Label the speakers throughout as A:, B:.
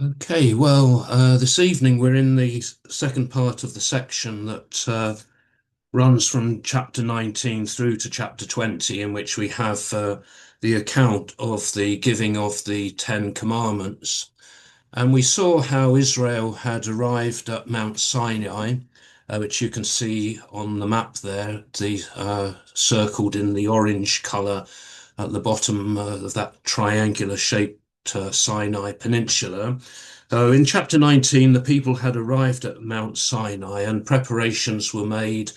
A: Okay, this evening we're in the second part of the section that runs from chapter 19 through to chapter 20, in which we have the account of the giving of the Ten Commandments. And we saw how Israel had arrived at Mount Sinai, which you can see on the map there, circled in the orange colour at the bottom of that triangular shaped Sinai Peninsula. In chapter 19, the people had arrived at Mount Sinai and preparations were made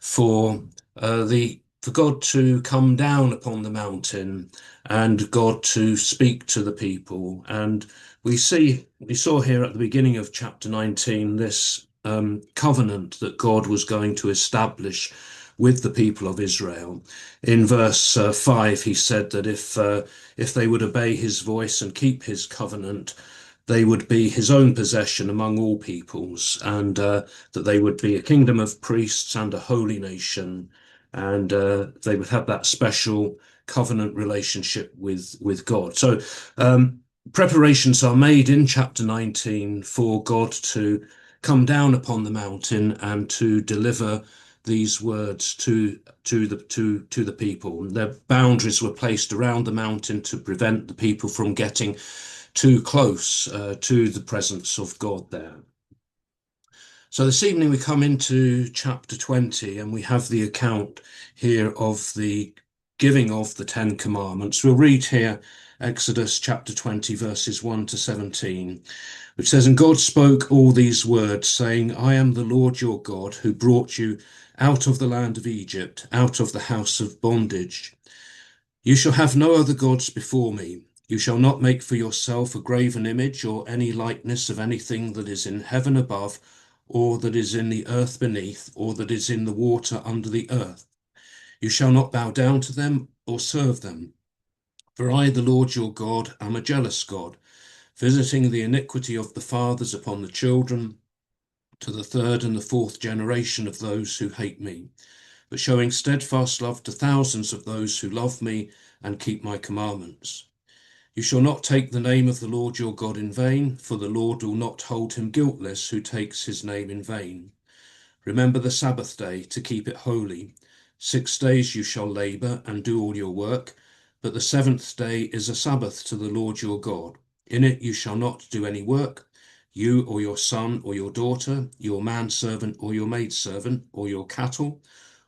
A: for for God to come down upon the mountain and God to speak to the people. And we saw here at the beginning of chapter 19 this covenant that God was going to establish with the people of Israel. In verse 5, he said that if they would obey his voice and keep his covenant, they would be his own possession among all peoples, and that they would be a kingdom of priests and a holy nation, and they would have that special covenant relationship with God. So preparations are made in chapter 19 for God to come down upon the mountain and to deliver these words to the people. Their boundaries were placed around the mountain to prevent the people from getting too close to the presence of God there. So this evening we come into chapter 20 and we have the account here of the giving of the Ten Commandments. We'll read here Exodus chapter 20 verses 1 to 17, which says, "And God spoke all these words, saying, I am the Lord your God, who brought you out of the land of Egypt, out of the house of bondage. You shall have no other gods before me. You shall not make for yourself a graven image or any likeness of anything that is in heaven above, or that is in the earth beneath, or that is in the water under the earth. You shall not bow down to them or serve them. For I, the Lord your God, am a jealous God, visiting the iniquity of the fathers upon the children, to the third and the fourth generation of those who hate me, but showing steadfast love to thousands of those who love me and keep my commandments. You shall not take the name of the Lord your God in vain, for the Lord will not hold him guiltless who takes his name in vain. Remember the Sabbath day to keep it holy. 6 days you shall labor and do all your work, but the seventh day is a Sabbath to the Lord your God. In it you shall not do any work, you or your son or your daughter, your manservant or your maidservant, or your cattle,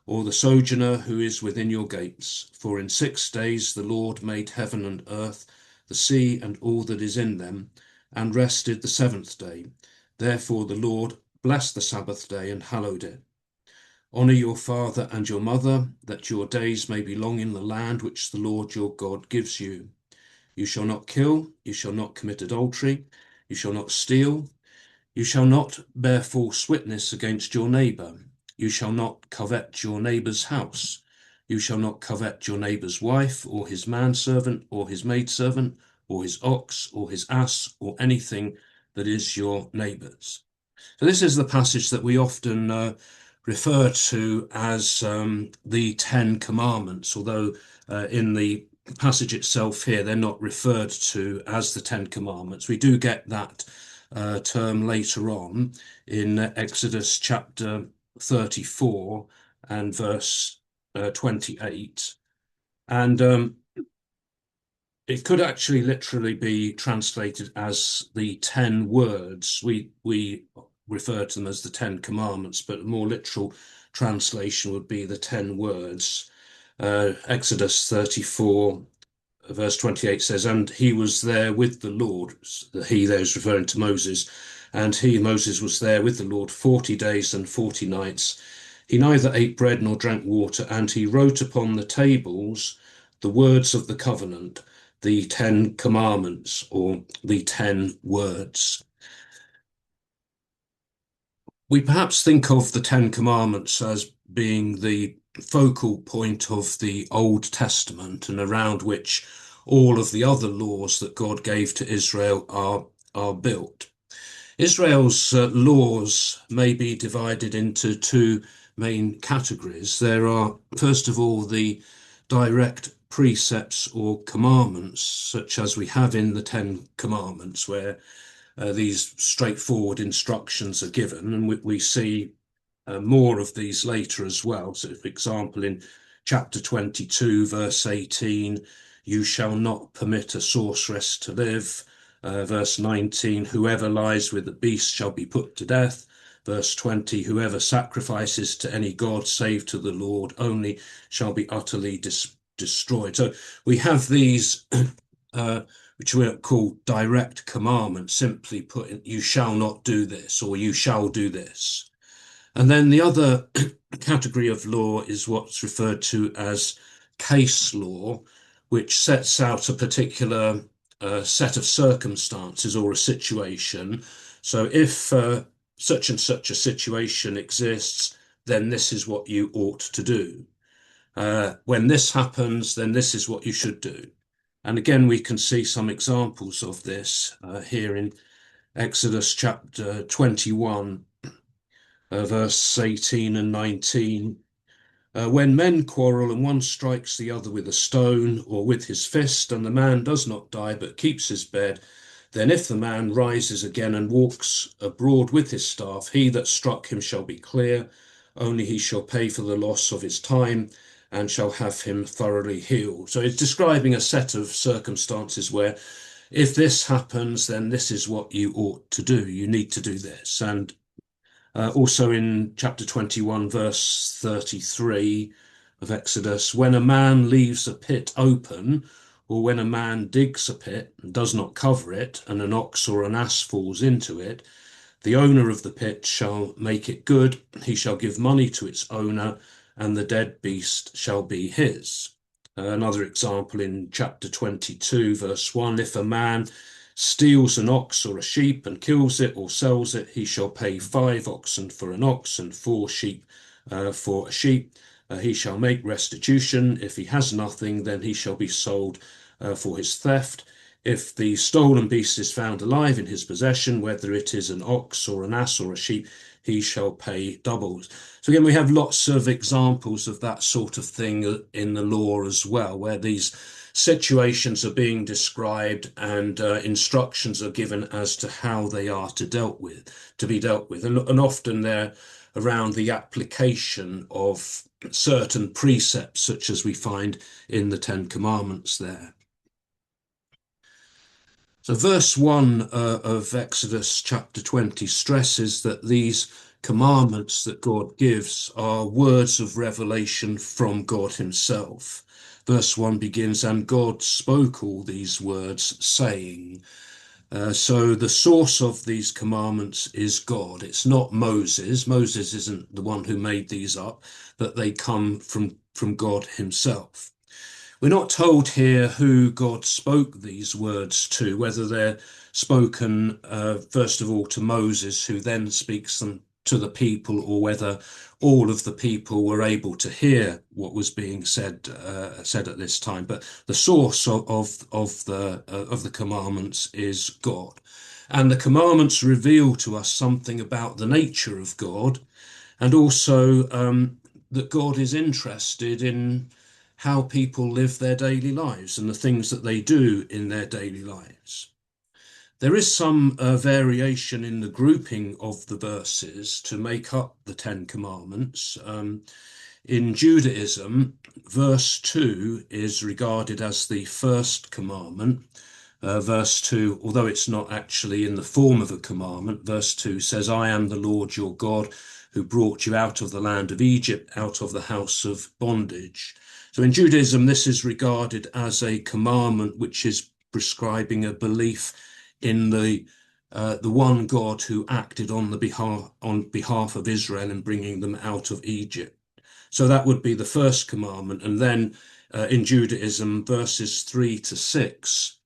A: or the sojourner who is within your gates. For in 6 days the Lord made heaven and earth, the sea and all that is in them, and rested the seventh day. Therefore the Lord blessed the Sabbath day and hallowed it. Honor your father and your mother, that your days may be long in the land which the Lord your God gives you. You shall not kill, you shall not commit adultery, you shall not steal, you shall not bear false witness against your neighbor. You shall not covet your neighbor's house. You shall not covet your neighbor's wife, or his manservant, or his maidservant, or his ox, or his ass, or anything that is your neighbor's." So this is the passage that we often refer to as the Ten Commandments, although in the passage itself here, they're not referred to as the Ten Commandments. We do get that term later on in Exodus chapter 34 and verse 28. And it could actually literally be translated as the 10 words. We refer to them as the 10 commandments, but a more literal translation would be the 10 words. Exodus 34 verse 28 says, "And he was there with the Lord." The he there is referring to Moses. "And Moses, was there with the Lord 40 days and 40 nights. He neither ate bread nor drank water, and he wrote upon the tables the words of the covenant, the 10 commandments, or the 10 words." We perhaps think of the Ten Commandments as being the focal point of the Old Testament, and around which all of the other laws that God gave to Israel are built. Israel's laws may be divided into two main categories. There are, first of all, the direct precepts or commandments, such as we have in the Ten Commandments, where these straightforward instructions are given, and we see more of these later as well. So, for example, in chapter 22, verse 18, you shall not permit a sorceress to live. Verse 19, whoever lies with the beast shall be put to death. Verse 20, whoever sacrifices to any god save to the Lord only shall be utterly destroyed. So we have these, which we call direct commandments, simply put in, you shall not do this, or you shall do this. And then the other category of law is what's referred to as case law, which sets out a particular set of circumstances or a situation. So if such and such a situation exists, then this is what you ought to do. When this happens, then this is what you should do. And again, we can see some examples of this here in Exodus chapter 21, verse 18 and 19. When men quarrel and one strikes the other with a stone or with his fist, and the man does not die but keeps his bed, then if the man rises again and walks abroad with his staff, he that struck him shall be clear, only he shall pay for the loss of his time and shall have him thoroughly healed. So it's describing a set of circumstances where if this happens, then this is what you ought to do. You need to do this. And also in chapter 21, verse 33 of Exodus, when a man leaves a pit open, or when a man digs a pit and does not cover it, and an ox or an ass falls into it, the owner of the pit shall make it good. He shall give money to its owner, and the dead beast shall be his. Another example in chapter 22, verse 1, if a man steals an ox or a sheep and kills it or sells it, he shall pay 5 oxen for an ox and 4 sheep for a sheep. He shall make restitution. If he has nothing, then he shall be sold for his theft. If the stolen beast is found alive in his possession, whether it is an ox or an ass or a sheep, he shall pay doubles. So again, we have lots of examples of that sort of thing in the law as well, where these situations are being described and instructions are given as to how they are to be dealt with. And often they're around the application of certain precepts, such as we find in the Ten Commandments there. So verse 1 of Exodus chapter 20 stresses that these commandments that God gives are words of revelation from God himself. Verse 1 begins, and God spoke all these words, saying. So the source of these commandments is God. It's not Moses. Moses isn't the one who made these up, but they come from God himself. We're not told here who God spoke these words to, whether they're spoken first of all to Moses, who then speaks them to the people, or whether all of the people were able to hear what was being said at this time. But the source of the commandments is God, and the commandments reveal to us something about the nature of God, and also that God is interested in how people live their daily lives and the things that they do in their daily lives. There is some variation in the grouping of the verses to make up the Ten Commandments. In Judaism, verse 2 is regarded as the first commandment. Verse 2, although it's not actually in the form of a commandment, verse 2 says, I am the Lord your God who brought you out of the land of Egypt, out of the house of bondage. So in Judaism, this is regarded as a commandment which is prescribing a belief in the one God who acted on behalf of Israel in bringing them out of Egypt. So that would be the first commandment. And then in Judaism, verses 3 to 6,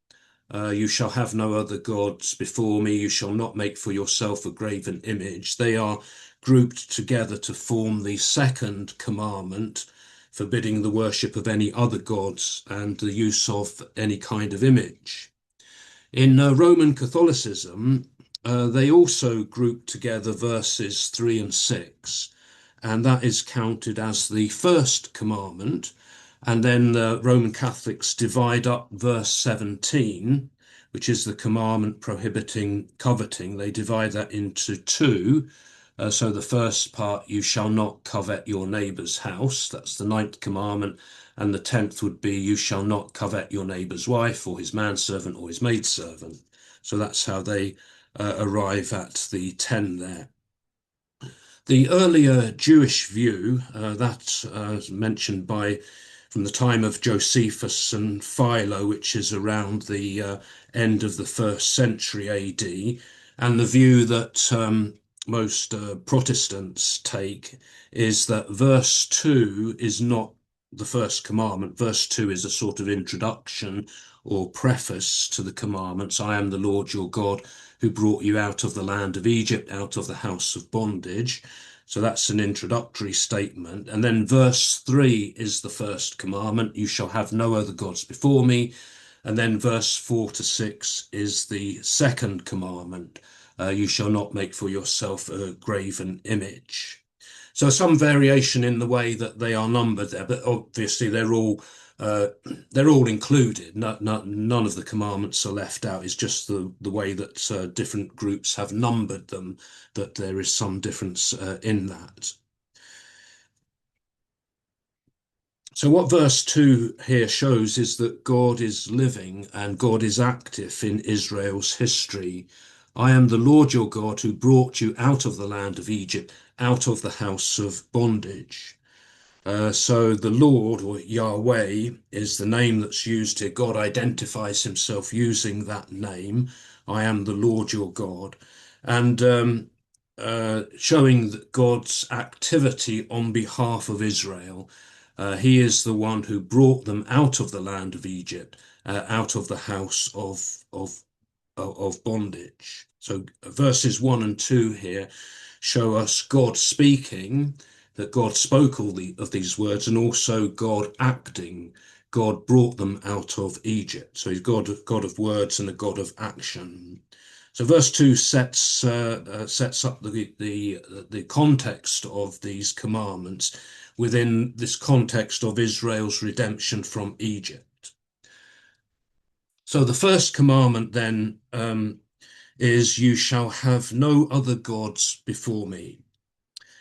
A: you shall have no other gods before me. You shall not make for yourself a graven image. They are grouped together to form the second commandment, forbidding the worship of any other gods and the use of any kind of image. In Roman Catholicism, they also group together verses 3 and 6, and that is counted as the first commandment. And then the Roman Catholics divide up verse 17, which is the commandment prohibiting coveting. They divide that into two. So the first part, you shall not covet your neighbour's house. That's the ninth commandment. And the 10th would be, you shall not covet your neighbour's wife or his manservant or his maidservant. So that's how they arrive at the 10 there. The earlier Jewish view that mentioned by from the time of Josephus and Philo, which is around the end of the first century AD, and the view that most Protestants take is that verse 2 is not the first commandment. Verse 2 is a sort of introduction or preface to the commandments. I am the Lord your God who brought you out of the land of Egypt, out of the house of bondage. So that's an introductory statement. And then verse 3 is the first commandment. You shall have no other gods before me. And then verse 4 to 6 is the second commandment. You shall not make for yourself a graven image. So some variation in the way that they are numbered there, but obviously they're all included. None of the commandments are left out. It's just the way that different groups have numbered them that there is some difference in that. So what verse 2 here shows is that God is living and God is active in Israel's history. I am the Lord your God who brought you out of the land of Egypt, out of the house of bondage. So the Lord, or Yahweh, is the name that's used here. God identifies himself using that name. I am the Lord your God. And showing that God's activity on behalf of Israel. He is the one who brought them out of the land of Egypt, out of the house of bondage. So verses 1 and 2 here show us God speaking, that God spoke all of these words, and also God acting. God brought them out of Egypt. So he's God of words and a God of action. So verse 2 sets up the context of these commandments within this context of Israel's redemption from Egypt. So the first commandment then is, you shall have no other gods before me.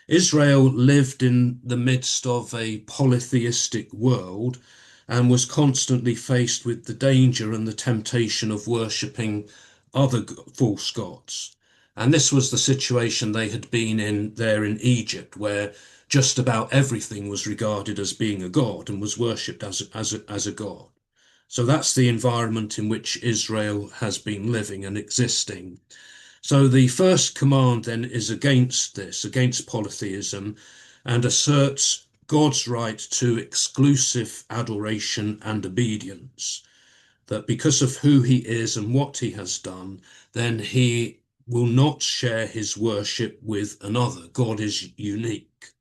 A: Israel lived in the midst of a polytheistic world and was constantly faced with the danger and the temptation of worshipping other false gods. And this was the situation they had been in there in Egypt, where just about everything was regarded as being a god and was worshipped as a god. So that's the environment in which Israel has been living and existing. So the first command then is against this, against polytheism, and asserts God's right to exclusive adoration and obedience. That because of who he is and what he has done, then he will not share his worship with another. God is unique.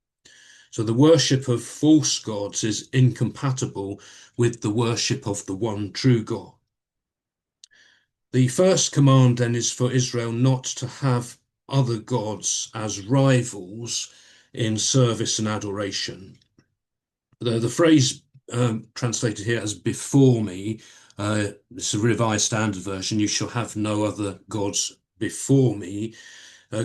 A: So the worship of false gods is incompatible with the worship of the one true God. The first command then is for Israel not to have other gods as rivals in service and adoration. The phrase translated here as before me, it's a Revised Standard Version, you shall have no other gods before me,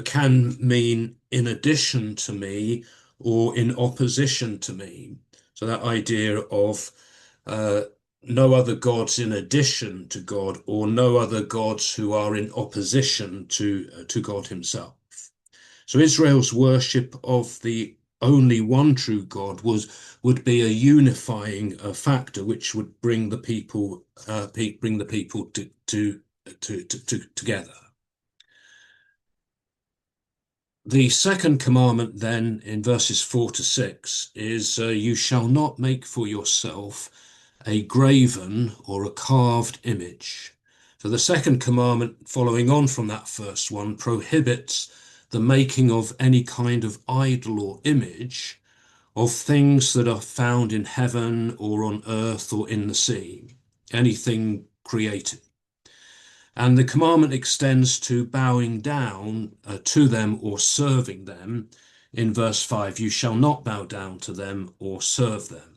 A: can mean in addition to me or in opposition to me. So that idea of no other gods in addition to God, or no other gods who are in opposition to God himself. So Israel's worship of the only one true God would be a unifying factor, which would bring the people together. The second commandment then in verses 4 to 6 is you shall not make for yourself a graven or a carved image. So the second commandment, following on from that first one, prohibits the making of any kind of idol or image of things that are found in heaven or on earth or in the sea, anything created. And the commandment extends to bowing down to them or serving them. In verse 5, you shall not bow down to them or serve them.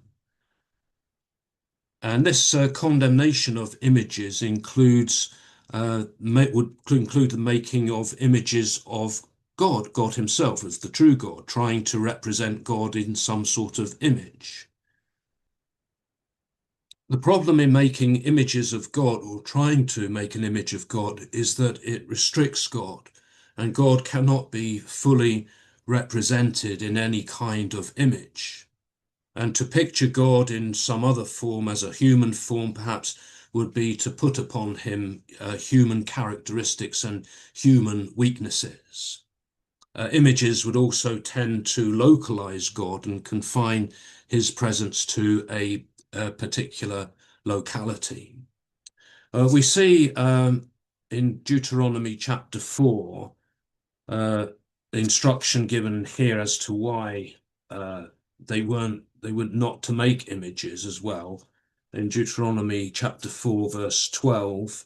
A: And this condemnation of images includes would include the making of images of God, God himself as the true God, trying to represent God in some sort of image. The problem in making images of God or trying to make an image of God is that it restricts God, and God cannot be fully represented in any kind of image. And to picture God in some other form, as a human form, perhaps would be to put upon him human characteristics and human weaknesses. Images would also tend to localize God and confine his presence to a particular locality. We see in Deuteronomy chapter 4 the instruction given here as to why they were not to make images as well. In Deuteronomy chapter 4, verse 12,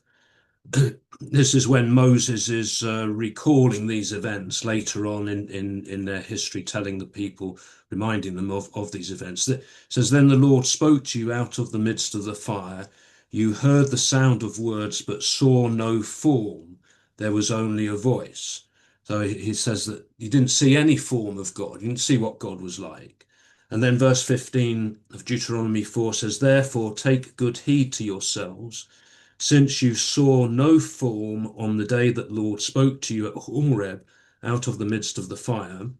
A: this is when Moses is recalling these events later on in their history, telling the people, reminding them of these events. It says, "Then the Lord spoke to you out of the midst of the fire. You heard the sound of words, but saw no form. There was only a voice." So he says that you didn't see any form of God. You didn't see what God was like. And then verse 15 of Deuteronomy 4 says, "Therefore take good heed to yourselves, since you saw no form on the day that Lord spoke to you at Horeb out of the midst of the fire.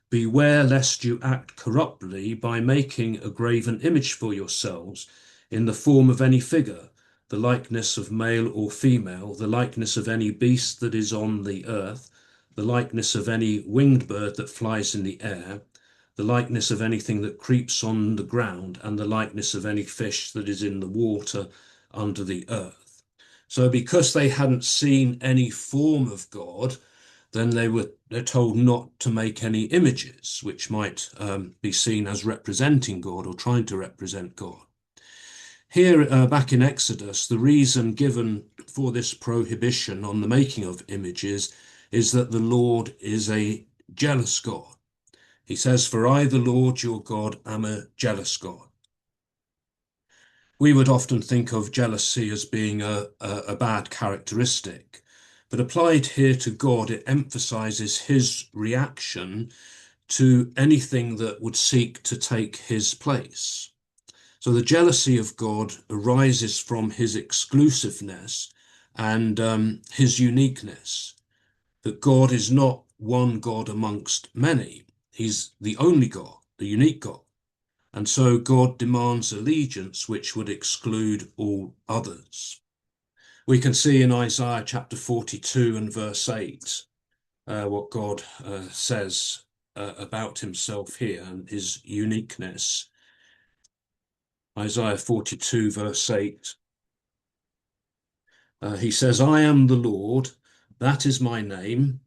A: Beware lest you act corruptly by making a graven image for yourselves in the form of any figure, the likeness of male or female, the likeness of any beast that is on the earth, the likeness of any winged bird that flies in the air, the likeness of anything that creeps on the ground, and the likeness of any fish that is in the water under the earth." So because they hadn't seen any form of God, then they're told not to make any images, which might be seen as representing God or trying to represent God. Here, back in Exodus, the reason given for this prohibition on the making of images is that the Lord is a jealous God. He says, "For I, the Lord your God, am a jealous God." We would often think of jealousy as being a bad characteristic, but applied here to God, it emphasizes his reaction to anything that would seek to take his place. So the jealousy of God arises from his exclusiveness and his uniqueness, that God is not one God amongst many. He's the only God, the unique God. And so God demands allegiance which would exclude all others. We can see in Isaiah chapter 42 and verse 8 what God says about himself here and his uniqueness. Isaiah 42 verse 8. He says, "I am the Lord, that is my name.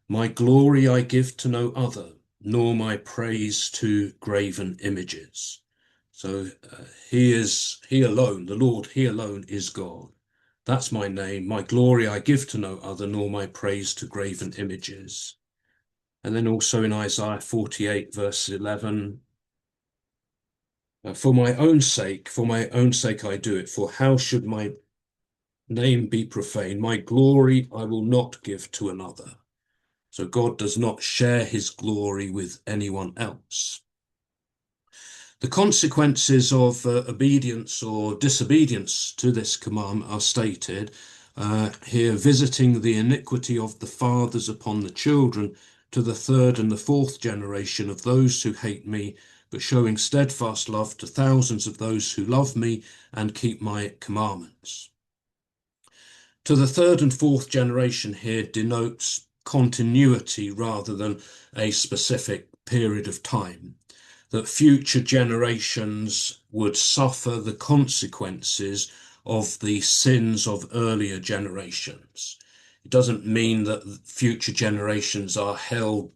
A: My glory I give to no other, nor my praise to graven images." So he alone, the Lord, he alone is God. "That's my name. My glory I give to no other, nor my praise to graven images." And then also in Isaiah 48 verse 11, for my own sake I do it, for how should my name be profaned? My glory I will not give to another. So God does not share his glory with anyone else. The consequences of obedience or disobedience to this command are stated here: visiting the iniquity of the fathers upon the children to the third and the fourth generation of those who hate me, but showing steadfast love to thousands of those who love me and keep my commandments. To the third and fourth generation here denotes continuity rather than a specific period of time, that future generations would suffer the consequences of the sins of earlier generations. It doesn't mean that future generations are held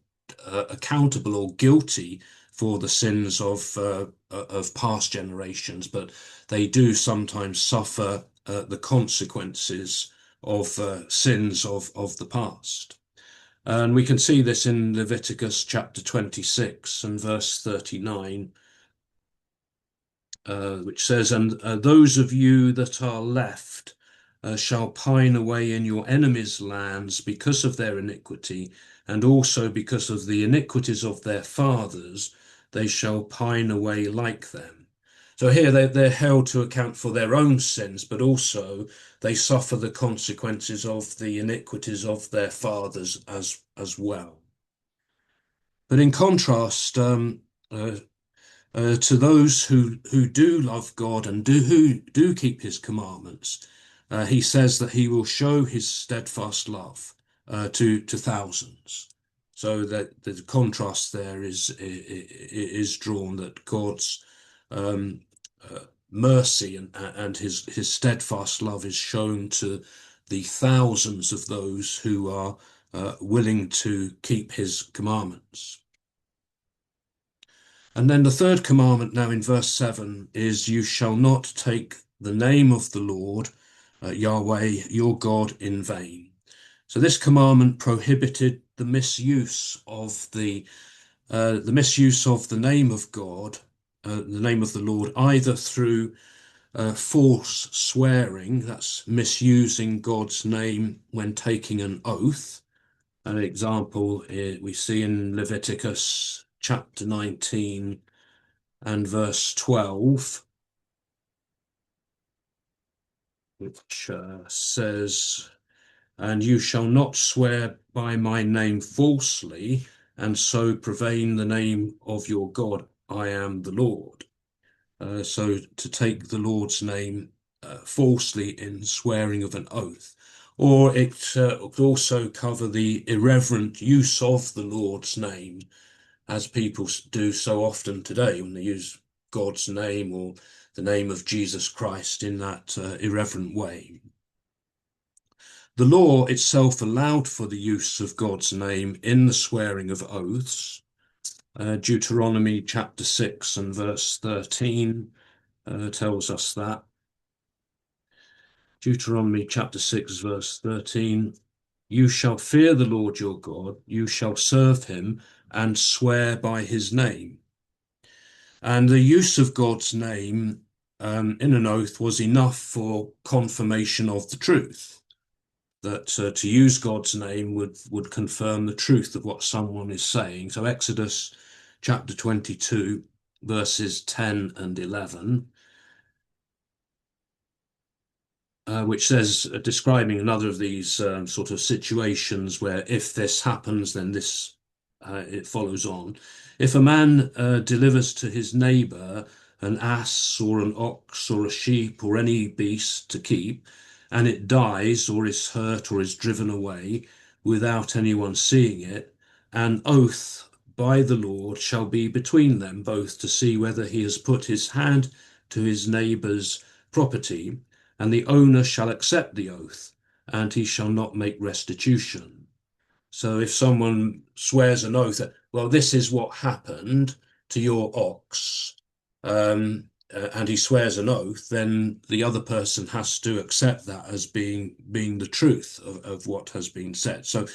A: accountable or guilty for the sins of past generations, but they do sometimes suffer the consequences of sins of the past. And we can see this in Leviticus chapter 26 and verse 39, which says, "And those of you that are left shall pine away in your enemies' lands because of their iniquity, and also because of the iniquities of their fathers, they shall pine away like them. So here they're held to account for their own sins, but also they suffer the consequences of the iniquities of their fathers as well. But in contrast, uh, to those who do love God and who do keep his commandments, he says that he will show his steadfast love to thousands. So that the contrast there is drawn that God's um, mercy and his steadfast love is shown to the thousands of those who are willing to keep his commandments. And then the third commandment now in verse 7 is, you shall not take the name of the Lord, Yahweh, your God, in vain. So this commandment prohibited the misuse of the name of God, the name of the Lord, either through false swearing, that's misusing God's name when taking an oath. An example we see in Leviticus chapter 19 and verse 12, which says, and you shall not swear by my name falsely, and so profane the name of your God. I am the Lord. So to take the Lord's name falsely in swearing of an oath. Or it could also cover the irreverent use of the Lord's name, as people do so often today when they use God's name or the name of Jesus Christ in that irreverent way. The law itself allowed for the use of God's name in the swearing of oaths. Deuteronomy chapter 6 and verse 13 tells us that. Deuteronomy chapter 6 verse 13, you shall fear the Lord your God, you shall serve him and swear by his name. And the use of God's name in an oath was enough for confirmation of the truth. That to use God's name would confirm the truth of what someone is saying. So Exodus chapter 22, verses 10 and 11, which says, describing another of these sort of situations where if this happens, then this it follows on. If a man delivers to his neighbor an ass or an ox or a sheep or any beast to keep, and it dies or is hurt or is driven away without anyone seeing it, an oath by the Lord shall be between them both to see whether he has put his hand to his neighbor's property, and the owner shall accept the oath, and he shall not make restitution. So if someone swears an oath that, well, this is what happened to your ox, and he swears an oath, then the other person has to accept that as being the truth of what has been said. So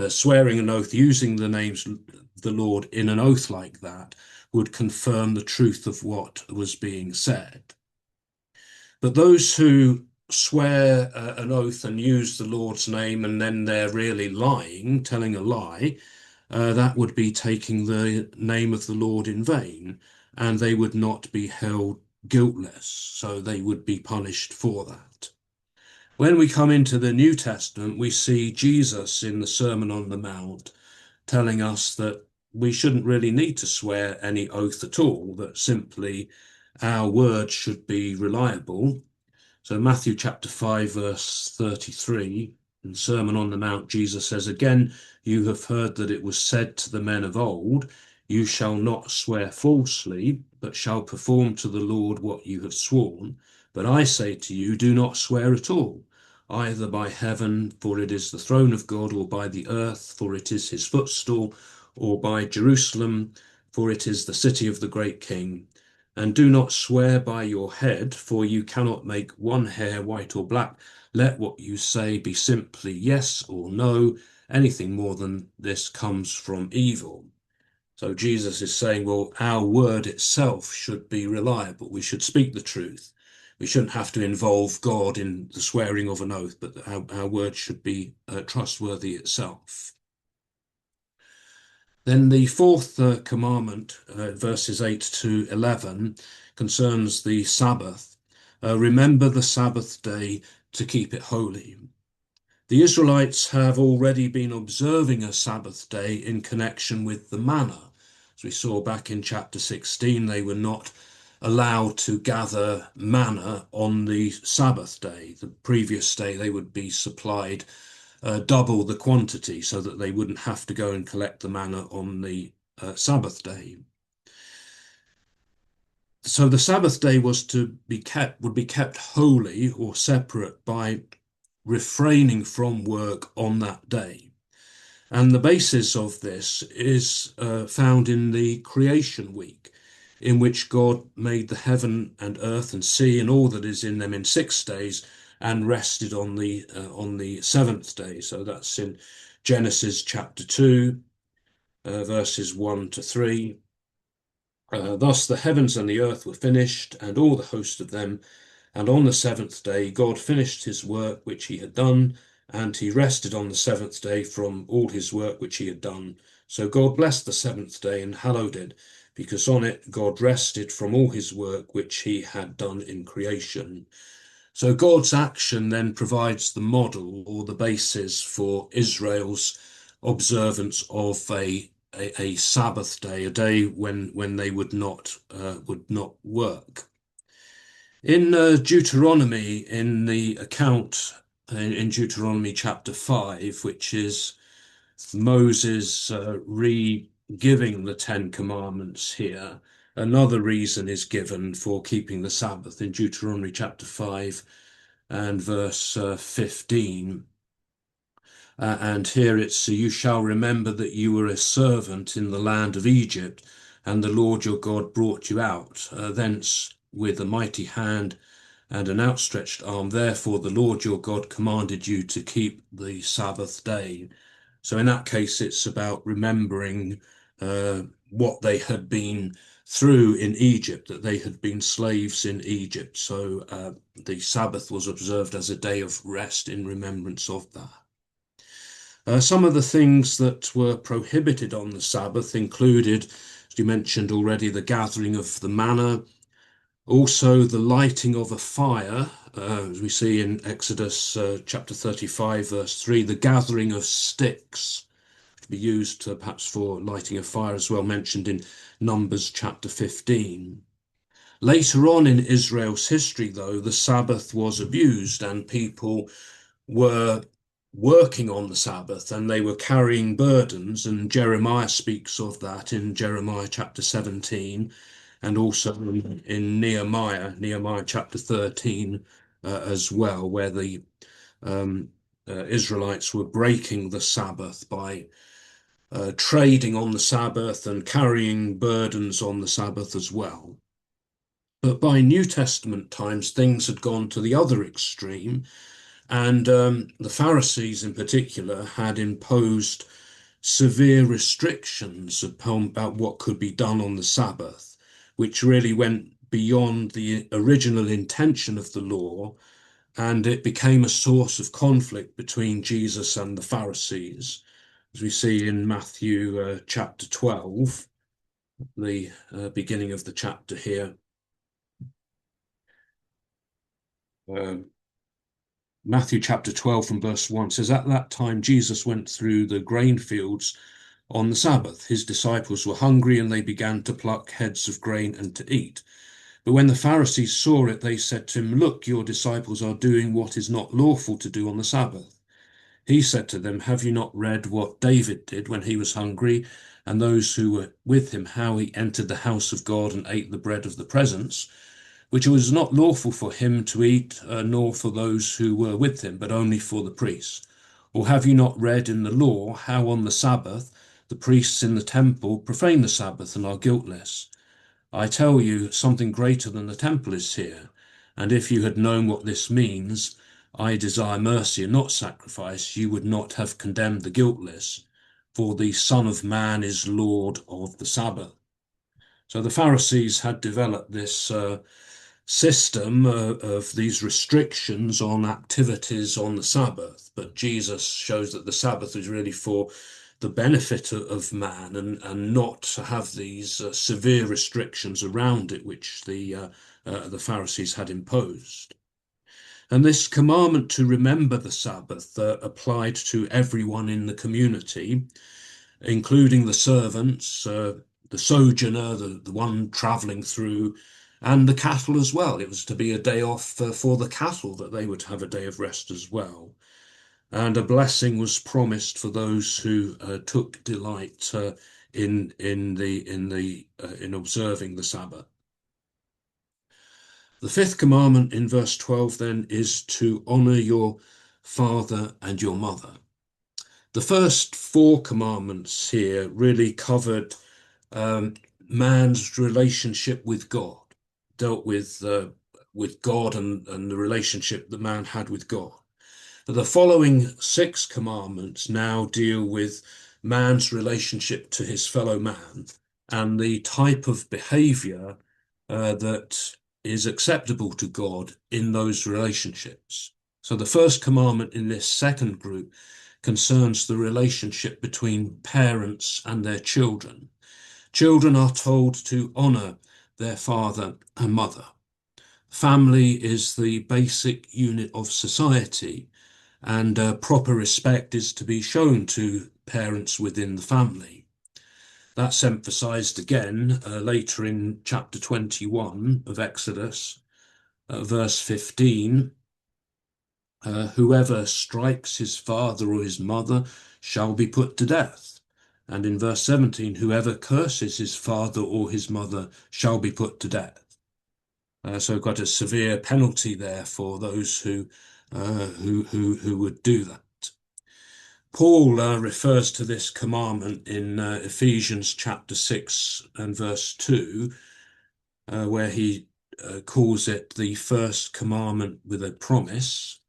A: swearing an oath using the names of the Lord in an oath like that would confirm the truth of what was being said. But those who swear an oath and use the Lord's name and then they're really lying, telling a lie, that would be taking the name of the Lord in vain, and they would not be held guiltless, so they would be punished for that. When we come into the New Testament, we see Jesus in the Sermon on the Mount telling us that we shouldn't really need to swear any oath at all, that simply our word should be reliable. So Matthew chapter 5, verse 33, in Sermon on the Mount, Jesus says, again, you have heard that it was said to the men of old, you shall not swear falsely, but shall perform to the Lord what you have sworn. But I say to you, do not swear at all, either by heaven, for it is the throne of God, or by the earth, for it is his footstool, or by Jerusalem, for it is the city of the great king. And do not swear by your head, for you cannot make one hair white or black. Let what you say be simply yes or no. Anything more than this comes from evil. So Jesus is saying, well, our word itself should be reliable. We should speak the truth. we shouldn't have to involve God in the swearing of an oath, but our word should be trustworthy itself. Then the fourth commandment, verses 8 to 11, concerns the Sabbath. Remember the Sabbath day to keep it holy. The Israelites have already been observing a Sabbath day in connection with the manna. As we saw back in chapter 16, they were not allowed to gather manna on the Sabbath day. The previous day they would be supplied double the quantity so that they wouldn't have to go and collect the manna on the Sabbath day. So the Sabbath day would be kept holy or separate by refraining from work on that day. And the basis of this is found in the creation week, in which God made the heaven and earth and sea and all that is in them in 6 days, and rested on the seventh day. So that's in Genesis chapter 2, verses 1 to 3. Thus the heavens and the earth were finished, and all the host of them. And on the seventh day God finished his work which he had done, and he rested on the seventh day from all his work which he had done. So God blessed the seventh day and hallowed it, because on it God rested from all his work which he had done in creation. So God's action then provides the model or the basis for Israel's observance of a Sabbath day, a day when they would not work. In Deuteronomy, in the account in Deuteronomy chapter 5, which is Moses re-giving the Ten Commandments here, another reason is given for keeping the Sabbath in Deuteronomy chapter 5 and verse 15. And here it's, you shall remember that you were a servant in the land of Egypt, and the Lord your God brought you out thence with a mighty hand and an outstretched arm. Therefore the Lord your God commanded you to keep the Sabbath day. So in that case, it's about remembering what they had been through in Egypt, that they had been slaves in Egypt. So the Sabbath was observed as a day of rest in remembrance of that. Some of the things that were prohibited on the Sabbath included, as you mentioned already, the gathering of the manna, also the lighting of a fire, as we see in Exodus chapter 35, verse 3, the gathering of sticks to be used perhaps for lighting a fire, as well mentioned in Numbers chapter 15. Later on in Israel's history, though, the Sabbath was abused and people were working on the Sabbath and they were carrying burdens, and Jeremiah speaks of that in Jeremiah chapter 17 and also in Nehemiah chapter 13 as well, where the Israelites were breaking the Sabbath by trading on the Sabbath and carrying burdens on the Sabbath as well. But by New Testament times, things had gone to the other extreme, and the Pharisees in particular had imposed severe restrictions about what could be done on the Sabbath, which really went beyond the original intention of the law, and it became a source of conflict between Jesus and the Pharisees, as we see in Matthew chapter 12, the beginning of the chapter here. Matthew chapter 12 from verse 1 says, at that time Jesus went through the grain fields on the Sabbath. His disciples were hungry and they began to pluck heads of grain and to eat. But when the Pharisees saw it, they said to him, look, your disciples are doing what is not lawful to do on the Sabbath. He said to them, have you not read what David did when he was hungry, and those who were with him, how he entered the house of God and ate the bread of the presence, which was not lawful for him to eat, nor for those who were with him, but only for the priests? Or have you not read in the law how on the Sabbath the priests in the temple profane the Sabbath and are guiltless? I tell you, something greater than the temple is here. And if you had known what this means, I desire mercy and not sacrifice, you would not have condemned the guiltless, for the Son of Man is Lord of the Sabbath. So the Pharisees had developed this system of these restrictions on activities on the Sabbath. But Jesus shows that the Sabbath is really for the benefit of man, and not to have these severe restrictions around it, which the Pharisees had imposed. And this commandment to remember the Sabbath applied to everyone in the community, including the servants, the sojourner, the one traveling through, and the cattle as well. It was to be a day off for the cattle, that they would have a day of rest as well. And a blessing was promised for those who took delight in observing the Sabbath. The fifth commandment in verse 12 then is to honor your father and your mother. The first four commandments here really covered man's relationship with God, dealt with God and the relationship that man had with God. But the following six commandments now deal with man's relationship to his fellow man and the type of behavior that is acceptable to God in those relationships. So the first commandment in this second group concerns the relationship between parents and their children. Children are told to honor their father and mother. Family is the basic unit of society, and proper respect is to be shown to parents within the family. That's emphasized again later in chapter 21 of Exodus, verse 15. Whoever strikes his father or his mother shall be put to death. And in verse 17, whoever curses his father or his mother shall be put to death. So quite a severe penalty there for those who would do that. Paul refers to this commandment in Ephesians chapter 6 and verse 2, where he calls it the first commandment with a promise.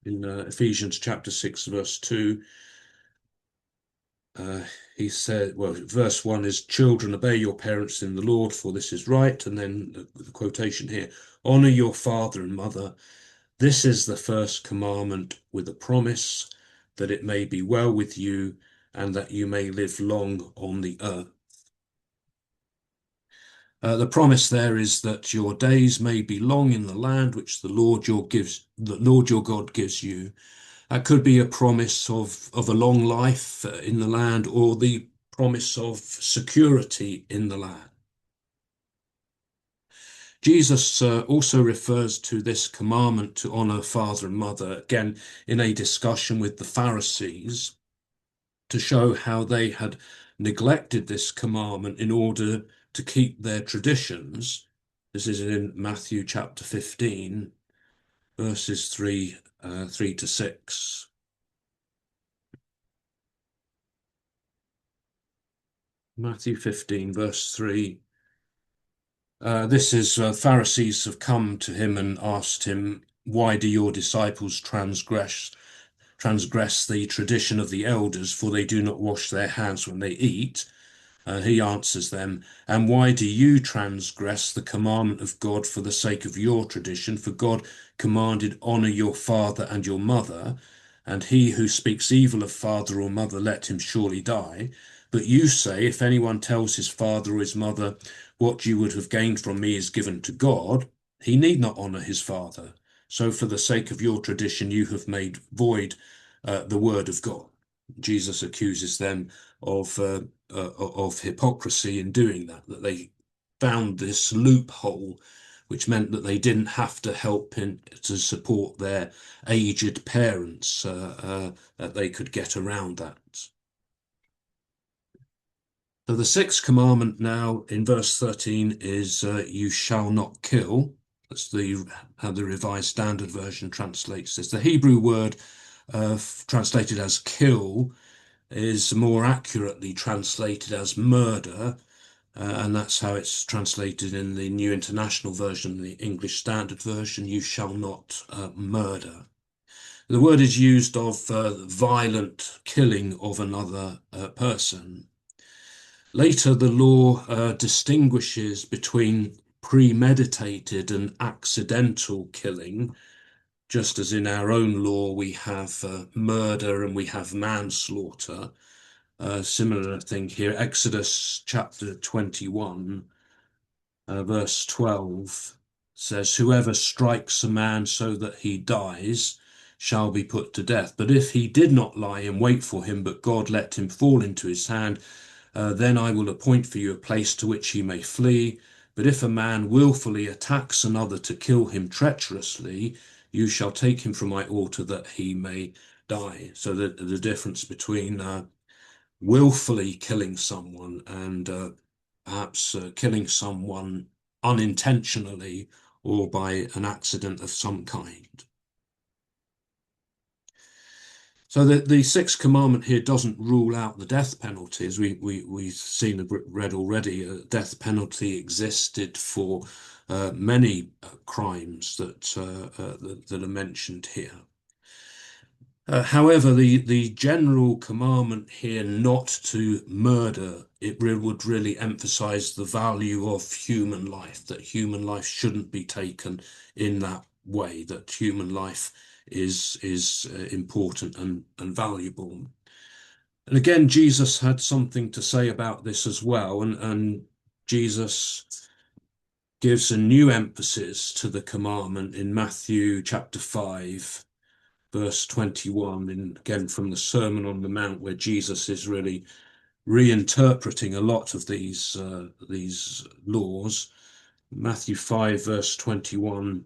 A: In Ephesians chapter 6 verse 2, he said, well, verse 1 is, children, obey your parents in the Lord, for this is right. And then the quotation here, honor your father and mother. This is the first commandment with a promise, that it may be well with you and that you may live long on the earth. The promise there is that your days may be long in the land which the Lord your God gives you. That could be a promise of a long life in the land, or the promise of security in the land. Jesus also refers to this commandment to honor father and mother, again, in a discussion with the Pharisees, to show how they had neglected this commandment in order to keep their traditions. This is in Matthew chapter 15, verses 3 to 6. Matthew 15, verse 3. This is Pharisees have come to him and asked him, why do your disciples transgress the tradition of the elders, for they do not wash their hands when they eat? He answers them, and why do you transgress the commandment of God for the sake of your tradition? For God commanded, honor your father and your mother, and he who speaks evil of father or mother, let him surely die. But you say, if anyone tells his father or his mother, what you would have gained from me is given to God, he need not honor his father. So for the sake of your tradition, you have made void the word of God. Jesus accuses them of hypocrisy in doing that they found this loophole, which meant that they didn't have to help to support their aged parents, that they could get around that. So the sixth commandment now in verse 13 is you shall not kill. That's how the Revised Standard Version translates this. The Hebrew word translated as kill is more accurately translated as murder, and that's how it's translated in the New International Version, the English Standard Version, you shall not murder. The word is used of violent killing of another person. Later, the law distinguishes between premeditated and accidental killing, just as in our own law we have murder and we have manslaughter. Similar thing here, Exodus chapter 21, verse 12 says, "Whoever strikes a man so that he dies shall be put to death. But if he did not lie in wait for him, but God let him fall into his hand, then I will appoint for you a place to which he may flee. But if a man willfully attacks another to kill him treacherously, you shall take him from my altar that he may die." So the difference between willfully killing someone and perhaps killing someone unintentionally or by an accident of some kind. So the sixth commandment here doesn't rule out the death penalty, as we've seen and read already. A death penalty existed for many crimes that are mentioned here. However, the general commandment here not to murder, would really emphasize the value of human life, that human life shouldn't be taken in that way, that human life is important and valuable. And again, Jesus had something to say about this as well, and Jesus gives a new emphasis to the commandment in Matthew chapter 5. Verse 21, and again from the Sermon on the Mount, where Jesus is really reinterpreting a lot of these laws. Matthew 5, verse 21,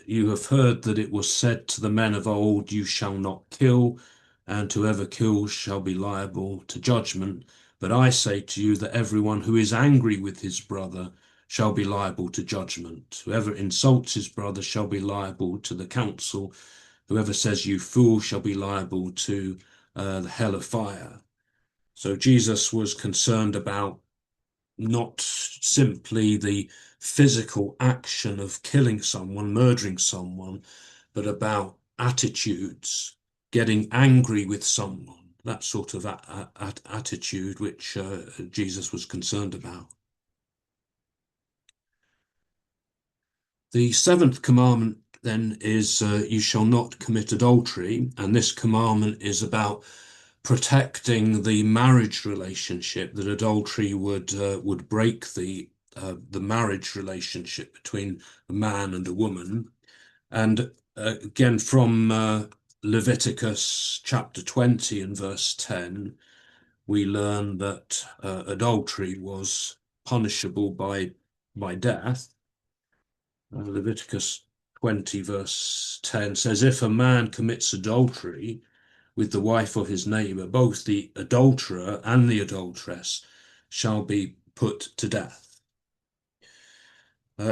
A: "You have heard that it was said to the men of old, you shall not kill, and whoever kills shall be liable to judgment. But I say to you that everyone who is angry with his brother shall be liable to judgment. Whoever insults his brother shall be liable to the council. Whoever says you fool shall be liable to the hell of fire." So Jesus was concerned about not simply the physical action of killing someone, murdering someone, but about attitudes, getting angry with someone, that sort of attitude which Jesus was concerned about. The seventh commandment then is you shall not commit adultery, and this commandment is about protecting the marriage relationship, that adultery would break the marriage relationship between a man and a woman. And again from Leviticus chapter 20 and verse 10, we learn that adultery was punishable by death. Leviticus 20 verse 10 says, "If a man commits adultery with the wife of his neighbor, both the adulterer and the adulteress shall be put to death."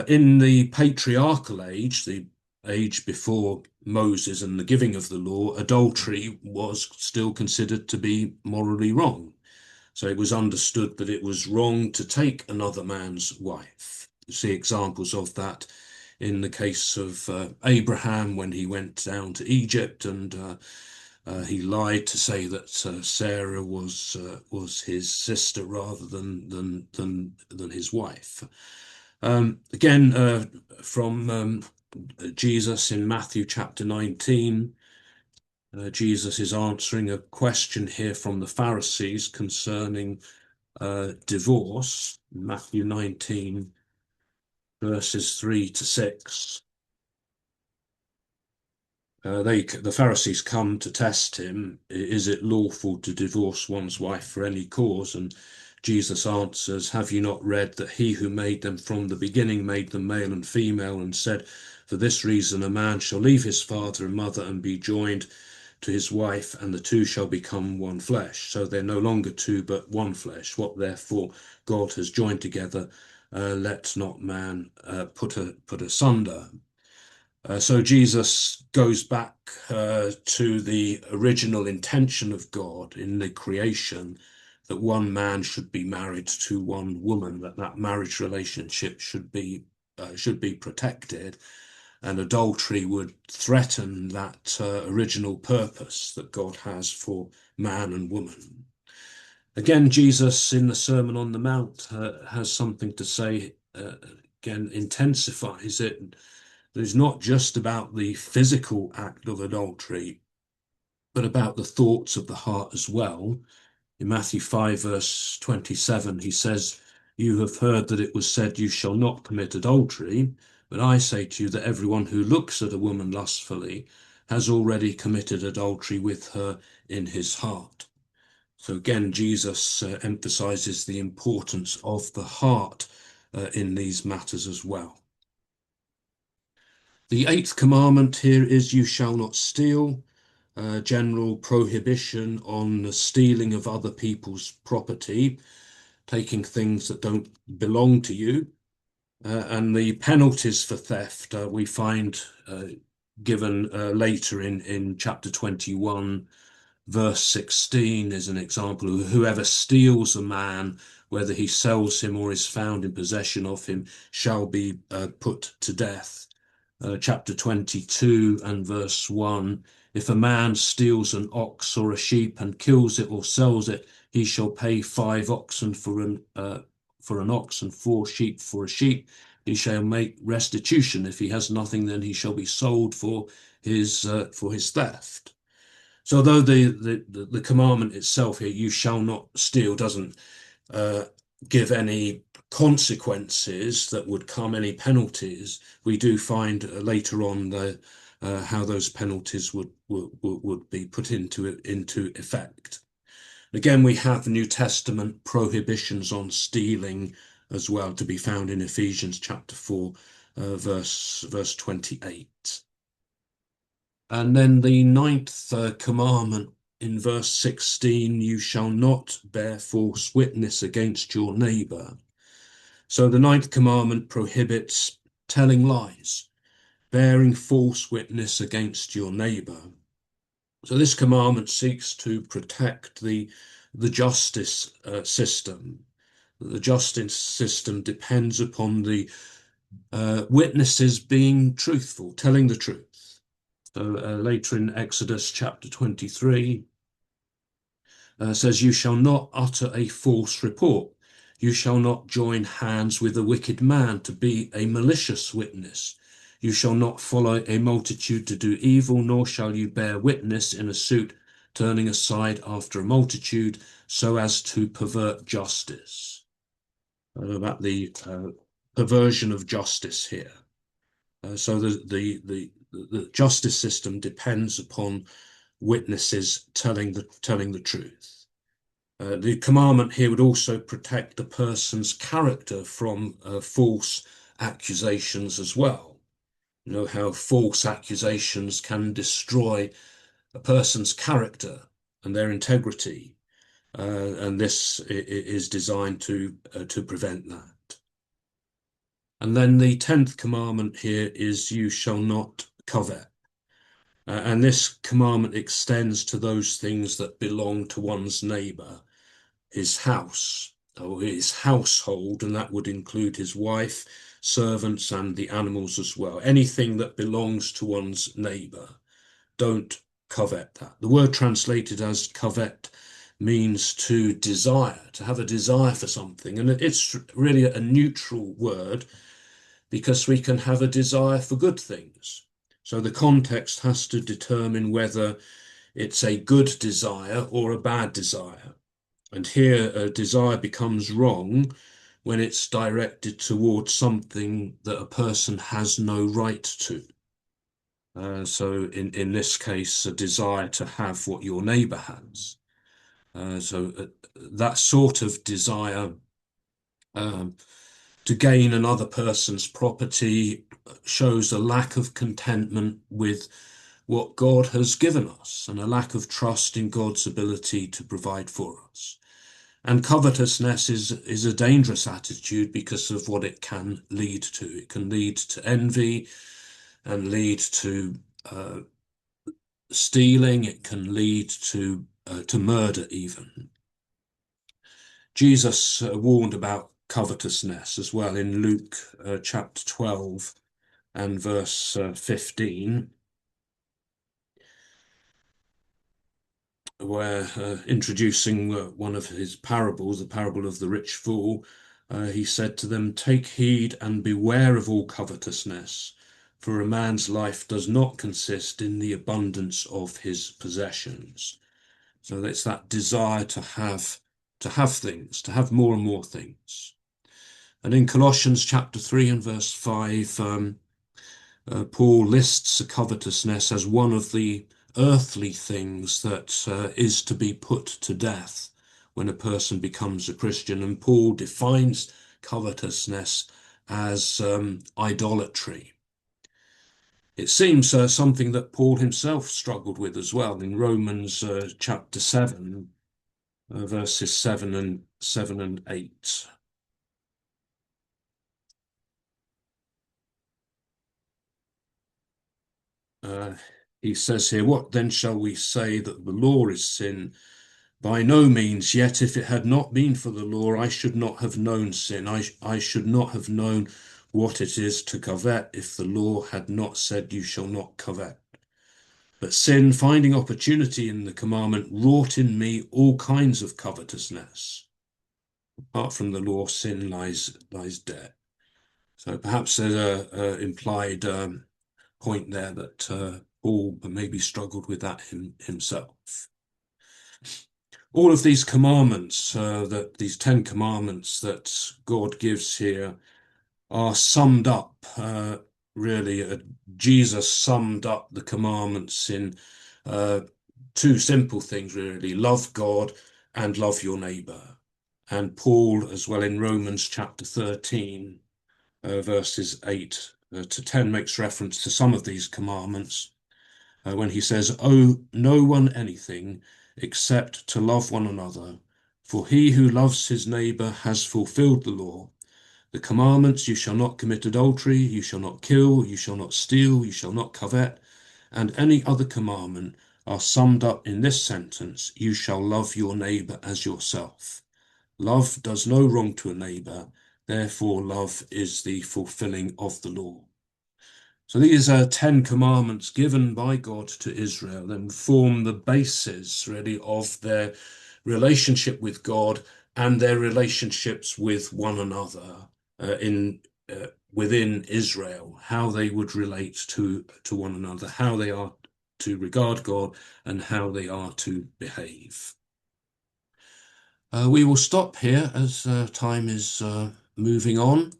A: In the patriarchal age, the age before Moses and the giving of the law, adultery was still considered to be morally wrong. So it was understood that it was wrong to take another man's wife. You see examples of that in the case of Abraham when he went down to Egypt and he lied to say that Sarah was his sister rather than his wife. Again, from Jesus in Matthew chapter 19, Jesus is answering a question here from the Pharisees concerning divorce. Matthew 19, verses 3 to 6. The Pharisees come to test him. Is it lawful to divorce one's wife for any cause? And Jesus answers, "Have you not read that he who made them from the beginning made them male and female, and said, for this reason a man shall leave his father and mother and be joined to his wife, and the two shall become one flesh. So they're no longer two, but one flesh. What therefore God has joined together, let not man put asunder." So Jesus goes back to the original intention of God in the creation, that one man should be married to one woman, that marriage relationship should be protected, and adultery would threaten that original purpose that God has for man and woman. Again, Jesus in the Sermon on the Mount has something to say again intensifies it. It's not just about the physical act of adultery, but about the thoughts of the heart as well. In Matthew 5, verse 27, he says, "You have heard that it was said, 'You shall not commit adultery.' But I say to you that everyone who looks at a woman lustfully has already committed adultery with her in his heart." So again, Jesus emphasizes the importance of the heart in these matters as well. The eighth commandment here is, "You shall not steal." General prohibition on the stealing of other people's property, taking things that don't belong to you. And the penalties for theft we find given later in chapter 21, verse 16 is an example of, "Whoever steals a man, whether he sells him or is found in possession of him, shall be put to death." Chapter 22 and verse 1, "If a man steals an ox or a sheep and kills it or sells it, he shall pay 5 oxen for an ox and 4 sheep for a sheep. He shall make restitution. If he has nothing, then he shall be sold for his theft." So although the commandment itself here, "You shall not steal," doesn't uh, give any consequences that would come, any penalties, we do find later on how those penalties would be put into effect. Again, we have New Testament prohibitions on stealing as well, to be found in Ephesians chapter 4, verse 28. And then the ninth commandment in verse 16, "You shall not bear false witness against your neighbor." So the ninth commandment prohibits telling lies, bearing false witness against your neighbor. So this commandment seeks to protect the justice system. The justice system depends upon the witnesses being truthful, telling the truth. So later in Exodus chapter 23 says, "You shall not utter a false report. You shall not join hands with a wicked man to be a malicious witness. You shall not follow a multitude to do evil, nor shall you bear witness in a suit, turning aside after a multitude so as to pervert justice." About the perversion of justice here. So the justice system depends upon witnesses telling the truth. The commandment here would also protect the person's character from false accusations as well. You know how false accusations can destroy a person's character and their integrity, and this is designed to prevent that. And then the 10th commandment here is, "You shall not covet." And this commandment extends to those things that belong to one's neighbor, his house or his household, and that would include his wife, servants, and the animals as well. Anything that belongs to one's neighbor, don't covet that. The word translated as covet means to desire, to have a desire for something. And it's really a neutral word, because we can have a desire for good things. So the context has to determine whether it's a good desire or a bad desire. And here a desire becomes wrong when it's directed towards something that a person has no right to. So in this case, a desire to have what your neighbor has. So that sort of desire to gain another person's property shows a lack of contentment with what God has given us and a lack of trust in God's ability to provide for us. And covetousness is a dangerous attitude because of what it can lead to. It can lead to envy and lead to stealing. It can lead to murder even. Jesus warned about covetousness as well in Luke chapter 12 and verse 15, where introducing one of his parables, the parable of the rich fool, He said to them, "Take heed and beware of all covetousness, for a man's life does not consist in the abundance of his possessions." So it's that desire to have things, to have more and more things. And in Colossians chapter 3 and verse 5, Paul lists covetousness as one of the earthly things that is to be put to death when a person becomes a Christian. And Paul defines covetousness as idolatry. It seems something that Paul himself struggled with as well in Romans chapter 7, verses 7 and 8. Uh, he says here, "What then shall we say, that the law is sin? By no means, yet if it had not been for the law, I should not have known sin. I should not have known what it is to covet if the law had not said, you shall not covet. But sin, finding opportunity in the commandment, wrought in me all kinds of covetousness. Apart from the law, sin lies dead." So perhaps there's a implied point there that Paul maybe struggled with that himself. All of these commandments, that these 10 commandments that God gives here, are summed up. Really, Jesus summed up the commandments in two simple things, really: love God and love your neighbor. And Paul, as well, in Romans chapter 13, verses 8 to 10, makes reference to some of these commandments when he says, "Owe no one anything except to love one another, for he who loves his neighbor has fulfilled the law. The commandments, you shall not commit adultery, you shall not kill, you shall not steal, you shall not covet, and any other commandment are summed up in this sentence: you shall love your neighbor as yourself. Love does no wrong to a neighbor, therefore love is the fulfilling of the law." So these 10 commandments given by God to Israel then form the basis, really, of their relationship with God and their relationships with one another within Israel, how they would relate to one another, how they are to regard God, and how they are to behave. We will stop here as time is moving on.